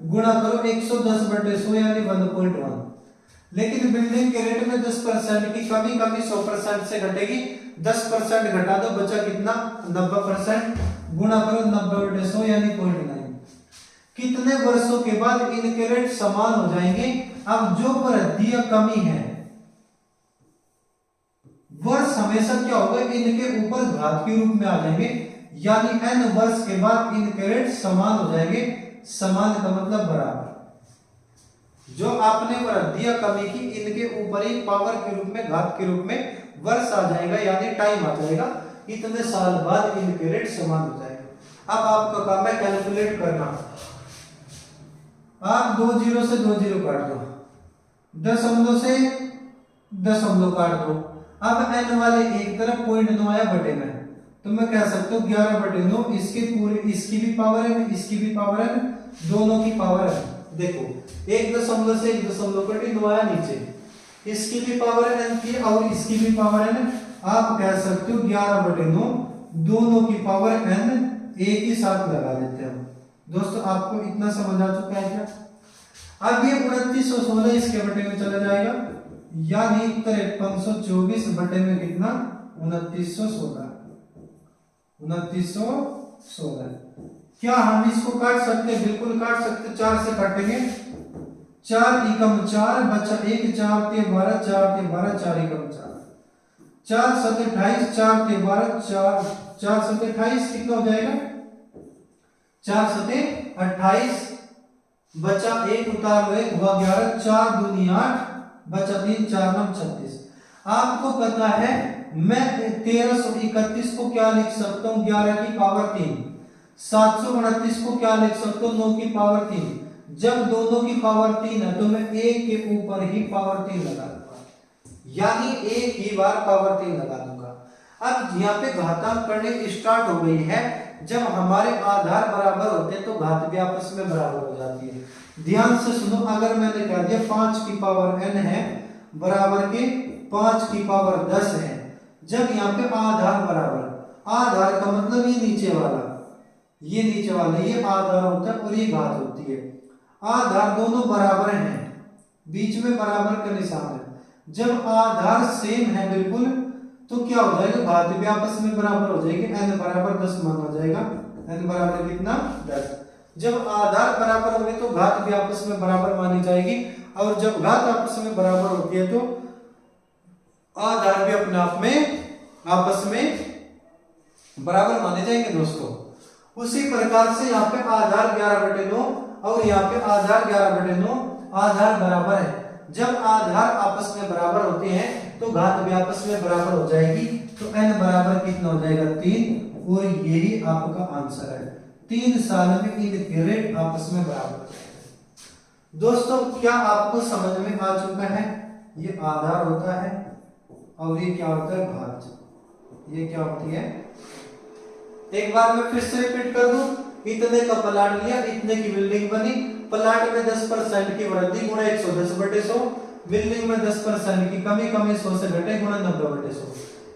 गुणा करो 110/100 यानी 1.1। लेकिन बिल्डिंग के रेट में 10% की कमी 100% से घटेगी। 10% घटा दो, बचा कितना 90%, गुणा करो 90/100 यानी 0.9। कितने वर्षों के बाद इनके रेट समान हो जाएंगे? अब जो वृद्धि या कमी है, वर्ष हमेशा क्या होगा, इनके ऊपर घात के रूप में आ जाएंगे, यानी n वर्ष के बाद इनके रेट समान हो जाएंगे। समान का मतलब बराबर। जो आपने वृद्धि या कमी की, इनके ऊपर ही पावर के रूप में, घात के रूप में वर्ष आ जाएगा, यानी टाइम आ जाएगा। इतने साल बाद इनके रेट समान हो जाएगा। अब आपका काम है कैलकुलेट करना। आप 2 0 से 2 0 काट दो, दशमलव से दशमलव काट दो। अब n वाले एक तरफ 0.9 आया बटे में, तो मैं कह सकता हूँ 11/9। इसके पूरे, इसकी भी पावर है, इसकी भी पावर है, दोनों की पावर है। देखो 1 से 1 कंटिन्यू आया नीचे, इसकी भी पावर n थी और इसकी भी पावर n, आप कह सकते हो 11/9, दोनों की पावर n एक ही साथ लगा देते हैं। दोस्तों आपको इतना समझ आ चुका है क्या? अब ये 2916 इसके बटे में चला जाएगा, यानी 5324 बटे में कितना 2916। क्या हम इसको काट सकते हैं? बिल्कुल काट सकते, 4 से काटेंगे, 4 एकम 4 बचा 1, 4 ते 12, 4 ते 12, 4 एकम 4, 4 7 28, 4 ते 12, 4 7 28 कितना हो जाएगा? 4 7 28 बचा 1 उतार लो 1 हुआ 11, 4 दूनी 8 बचा 3, 4 9 36। आपको पता है मैं 1331 को क्या लिख सकता हूं? 11 की पावर 3। 729 को क्या लिख सकता हूं? 9 की पावर 3। जब दोनों की पावर 3 है तो मैं एक के ऊपर ही पावर 3 लगा दूंगा, यानी एक ही बार पावर 3 लगा दूंगा। अब यहाँ पे घातांक करने स्टार्ट हो गई है। जब हमारे आधार बराबर होते हैं तो घात भी आपस में बराबर हो जाती है। ध्यान से सुनो, अगर मैंने कह दिया 5 की पावर n है बराबर के 5 की पावर 10 है, जब यहाँ पे आधार बराबर, आधार का मतलब ये नीचे वाला, ये नीचे वाला ये आधार होता है और ये घात होती है। आधार दोनों बराबर हैं, बीच में बराबर का निशान है। जब आधार सेम है बिल्कुल तो क्या हो जाएगा? घात भी आपस में बराबर हो जाएगी, n बराबर 10 माना जाएगा। n बराबर कितना? 10। जब आधार बराबर होंगे तो घात भी आपस में बराबर मानी जाएगी, और जब घात आपस में बराबर होती है तो आधार भी अपने आप में आपस में बराबर माने जाएंगे। दोस्तों उसी प्रकार से यहाँ पे आधार 11/9 और यहाँ पे आधार 11/9 आधार बराबर है। जब आधार आपस में बराबर होते हैं तो घात भी आपस में बराबर हो जाएगी, तो n बराबर कितना हो जाएगा? 3, और यही आपका आंसर है। 3 साल में इनके रेट आपस में बराबर हो जाएगा। दोस्तों क्या आपको समझ में आ चुका है? ये आधार होता है और ये क्या होता है? घात। ये क्या होती है? एक बार मैं फिर से रिपीट कर दूं, इतने का प्लाट लिया, इतने की बिल्डिंग बनी, प्लाट में 10% की वृद्धि गुणा 110/100, बिल्डिंग में 10% की कमी 100 से घटे गुणा 90/100,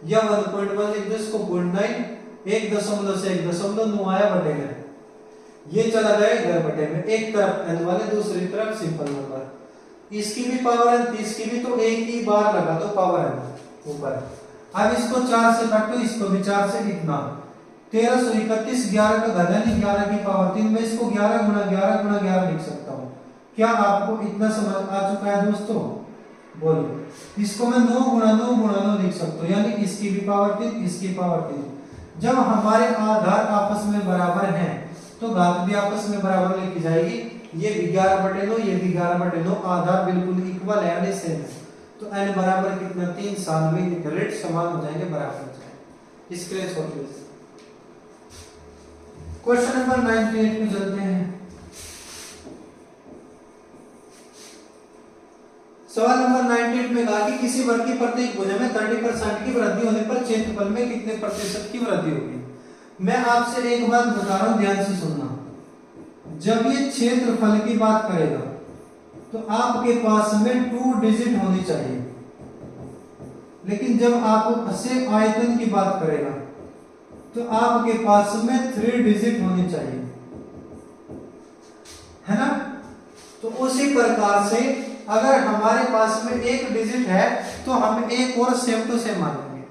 या 1.1 लिख दो, इसको 0.9 1 से 1.9 आया बटे में, ये चला गया इधर बटे में, एक तरफ n वाले दूसरी तरफ सिंपल नंबर। इसकी भी पावर n थी, इसकी भी, तो एक ही बार लगा दो पावर n ऊपर। अब इसको 4 से काटो, इसको भी 4 से, कितना 1331, 11 का घन यानी 11 की पावर 3, मैं इसको 11 गुणा 11 लिख सकता हूँ। क्या आपको इतना समझ आ चुका है दोस्तों? बोलिए। इसको मैं 9 गुणा 9 लिख सकता हूँ, यानी इसकी भी पावर 3, इसकी पावर 3। जब हमारे आधार आपस में बराबर हैं तो घात भी आपस में बराबर लिखी जाएगी। ये भी 11/9, ये भी 11/9, आधार बिल्कुल इक्वल है यानी सेम है, तो n बराबर कितना? 3 साल में रेट समान हो जाएंगे, बराबर हो जाएंगे। स्क्रीनशॉट लीजिए। क्वेश्चन नंबर 98 में चलते हैं। सवाल नंबर 98 में कहा कि किसी वर्ग की प्रत्येक भुजा में 30% की वृद्धि होने पर क्षेत्रफल में कितने प्रतिशत की वृद्धि होगी? मैं आपसे एक बात बता रहा हूं, ध्यान से सुनना। जब ये क्षेत्रफल की बात करेगा तो आपके पास में 2 डिजिट होनी चाहिए, लेकिन जब आप से आयतन की बात करेगा तो आपके पास में 3 डिजिट होनी चाहिए, है ना? तो उसी प्रकार से अगर हमारे पास में 1 डिजिट है तो हम एक और सेम टू सेम मानेंगे,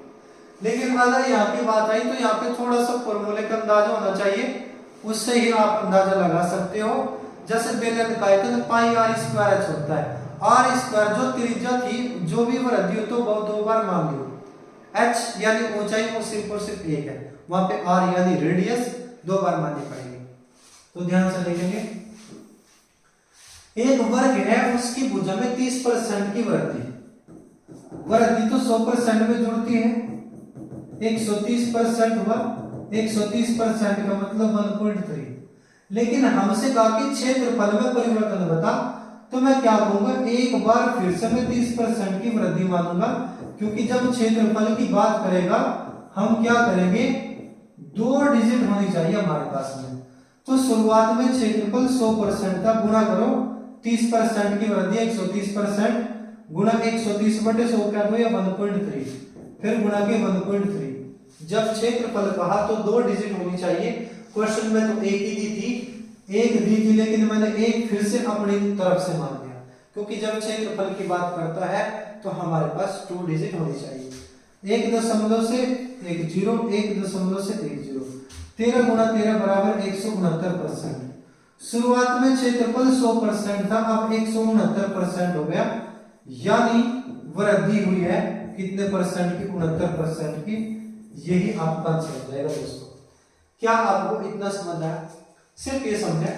लेकिन अगर यहाँ की बात आई तो यहाँ पे थोड़ा सा फॉर्मूले का अंदाजा होना चाहिए, उससे ही आप अंदाजा लगा सकते हो। जैसे बेलन का आयतन πr² होता है, r² जो त्रिज्या थी, जो भी वृद्धि हो तो वो 2 बार मान लियो, h यानी ऊंचाई वो सिर्फ 1 है, वहां पे r यानी रेडियस 2 बार माननी पड़ेगी। तो ध्यान से देखेंगे, एक वर्ग है उसकी भुजा में 30% की वृद्धि तो 100% में जुड़ती है, 130% हुआ, 130% का मतलब 1.3। लेकिन हमसे कहा कि क्षेत्रफल में परिवर्तन बता, तो मैं क्या कहूंगा, एक बार फिर से मैं 30% की वृद्धि मानूंगा, क्योंकि जब क्षेत्रफल की बात करेगा हम क्या करेंगे, 2 डिजिट होनी चाहिए हमारे पास में। तो शुरुआत में क्षेत्रफल 100% था, गुणा करो 30% की वृद्धि 130% गुणा 130/100 क्या दो या 1.3, फिर गुणा के 1.3। जब क्षेत्रफल कहा तो 2 डिजिट होनी चाहिए। क्वेश्चन में तो एक ही दी थी लेकिन मैंने एक फिर से अपनी तरफ से मान लिया, क्योंकि जब क्षेत्रफल की बात करता है तो हमारे पास 2 डिजिट होनी चाहिए। 1 से 1 0, 1 से 1 0, 13 गुणा 13 बराबर 169%। शुरुआत में क्षेत्रफल 100% था, अब 169% हो गया, यानी वृद्धि हुई है कितने परसेंट की? 69% की। यही आपका आंसर हो जाएगा दोस्तों। क्या आपको इतना समझ आया? सिर्फ ये समझे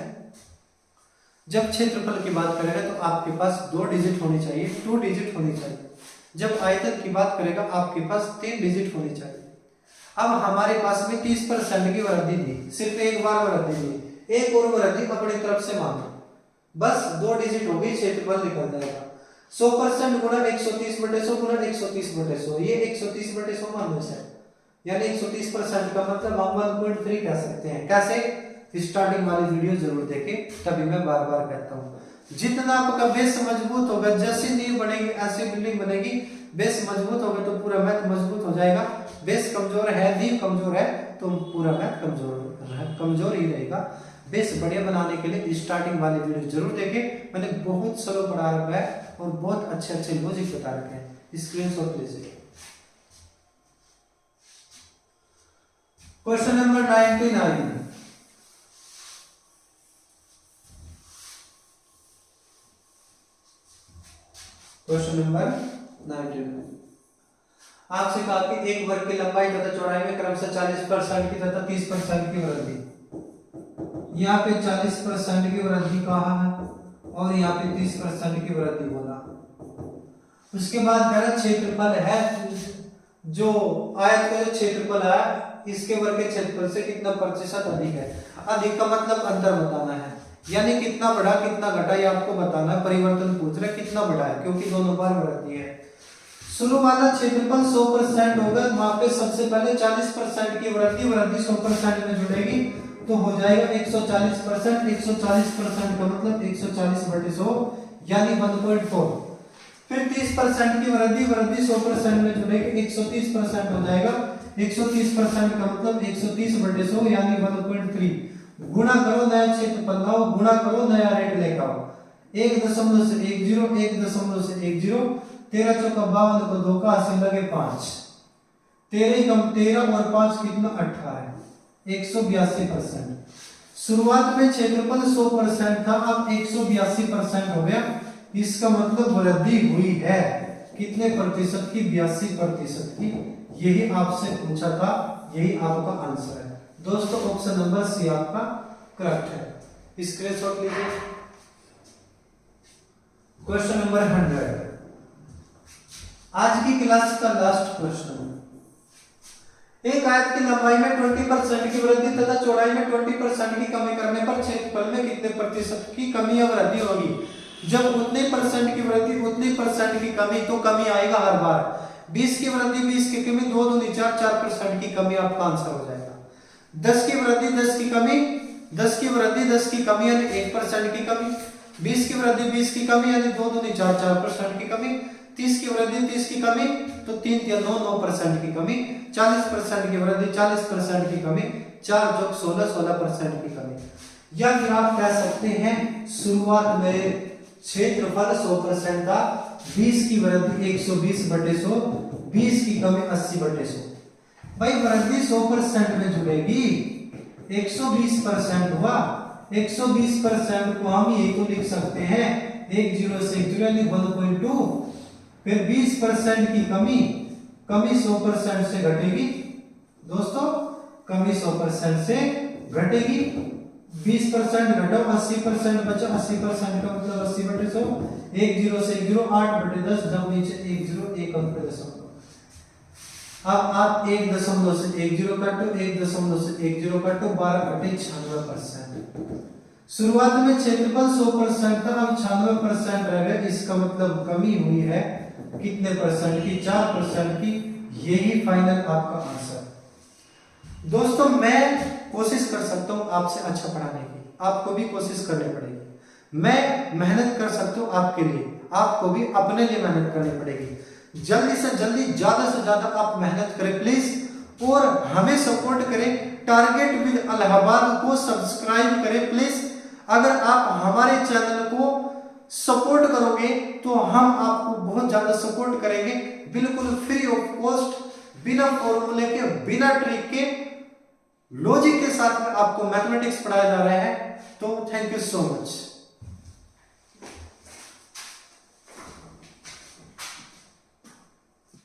जब क्षेत्रफल की बात करेगा तो आपके पास 2 डिजिट होनी चाहिए, 2 डिजिट होनी चाहिए। जब आयतन की बात करेगा आपके पास 3 डिजिट होनी चाहिए। अब हमारे पास में 30% की वृद्धि थी, सिर्फ एक बार वृद्धि थी, एक और वृद्धि अपनी तरफ से मानो, बस 2 डिजिट हो गई, क्षेत्रफल निकल जाएगा। 100% गुणा 130/100 गुणा 130/100, ये 130/100 मान लो सर, यानी 130% का मतलब हम 1.3 कह सकते हैं। कैसे? स्टार्टिंग वाली वीडियो जरूर देखें, तभी मैं बार बार कहता हूँ। जितना आपका बेस मजबूत होगा, जैसी नींव बनेगी ऐसी बिल्डिंग बनेगी। बेस मजबूत होगा तो पूरा मैथ मजबूत हो जाएगा, बेस कमजोर है, नींव कमजोर है तो पूरा मैथ कमजोर ही रहेगा। बेस बढ़िया बनाने के लिए स्टार्टिंग वाली वीडियो जरूर देखें, मैंने बहुत स्लो पढ़ा रखा है और बहुत अच्छे अच्छे लॉजिक बता रखे हैं। स्क्रीनशॉट लीजिए। Question number 99। क्वेश्चन नंबर 99 आपसे कहा कि एक वर्ग की लंबाई तथा चौड़ाई में क्रमशः 40% की तथा 30% की वृद्धि। यहाँ पे 40% की वृद्धि कहा है और यहाँ पे 30% की वृद्धि बोला। उसके बाद कह रहा क्षेत्रफल है, जो आयत का जो क्षेत्रफल है इसके वर्ग के क्षेत्रफल से कितना प्रतिशत अधिक है। अधिक का मतलब अंतर बताना है, यानी कितना बढ़ा कितना घटा ये आपको बताना है। परिवर्तन पूछ रहे कितना बढ़ा है, क्योंकि दोनों बार वृद्धि है। शुरू वाला क्षेत्रफल 100% होगा, वहां पे सबसे पहले 40% की वृद्धि 100% में जुड़ेगी तो हो जाएगा 140%। 140% का मतलब 140/100 यानी 1.4। फिर 30% की वृद्धि 100% में जुड़ेगी 130% हो जाएगा। 130% का मतलब 130/100 यानी 1.3। गुणा करो नया क्षेत्रफल लाओ, गुणा करो नया रेट लेकर आओ। 1 से 1 0, 1 से 1 0, 13 चौका 52 को 2 का हासिल लगे 5, 13 कम 13 और 5 कितना 18, 182%। शुरुआत में क्षेत्रफल 100% था, अब 182% हो गया। इसका मतलब वृद्धि हुई है कितने प्रतिशत की? 82% की। यही आपसे पूछा था, यही आपका आंसर है दोस्तों। ऑप्शन नंबर सी आपका करेक्ट है। स्क्रीनशॉट लीजिए। क्वेश्चन नंबर 100 आज की क्लास का लास्ट क्वेश्चन। एक आयत की लंबाई में 20% की वृद्धि तथा चौड़ाई में 20% की कमी करने पर क्षेत्रफल में कितने प्रतिशत की कमी या वृद्धि होगी? जब उतने परसेंट की वृद्धि उतने परसेंट की कमी, तो कमी आएगा हर बार। 20 की वृद्धि 20 की कमी 2 दूनी 4, 4% की कमी आपका आंसर हो जाएगा। 10 की वृद्धि 10 की कमी 10 की वृद्धि 10 की कमी यानी 1% की कमी। 20 की वृद्धि 20 की कमी यानी 2 दूनी 4, 4% की कमी। 30 की वृद्धि 30 की कमी तो 3 या 9, 9% की कमी। 40% की वृद्धि 40% की कमी, 4 जोड़ 16, 16% की कमी। या फिर आप कह सकते हैं शुरुआत में क्षेत्रफल 100% था, 20 की वृद्धि 120/100, 20 की कमी 80/100। भाई वृद्धि 100% में जुड़ेगी, 120% हुआ। 120% को हम ये तो लिख सकते हैं 1 0 से 1 0 यानी 1.2। फिर 20% की कमी 100% से घटेगी दोस्तों, कमी 100% से घटेगी। 20% घटाओ 80% बचा, 80% का मतलब 80/100। 1 0 से 1 0, 8/10, जब नीचे 1 0 1 अंक पे दशमलव। अब आप 1 से 1 0 काटो, 1 से 1 0 काटो, 12 घटे 96%। शुरुआत में क्षेत्रफल 100% था, अब 96% रह गया। इसका मतलब कमी हुई है कितने परसेंट की? 4% की। यही फाइनल आपका आंसर। दोस्तों मैं कोशिश कर सकता हूं आपसे अच्छा पढ़ाने की, आपको भी कोशिश करनी पड़ेगी। मैं मेहनत कर सकता हूं आपके लिए, आपको भी अपने लिए मेहनत करनी पड़ेगी। जल्दी से जल्दी, ज्यादा से ज्यादा आप मेहनत करें प्लीज और हमें सपोर्ट करें। टारगेट विद इलाहाबाद को सब्सक्राइब करें प्लीज। अगर आप हमारे चैनल को सपोर्ट करोगे तो हम आपको बहुत ज्यादा सपोर्ट करेंगे, बिल्कुल फ्री ऑफ कॉस्ट, बिना फॉर्मूले के, बिना ट्रिक के, लॉजिक के साथ में आपको मैथमेटिक्स पढ़ाया जा रहा है। तो थैंक यू सो मच।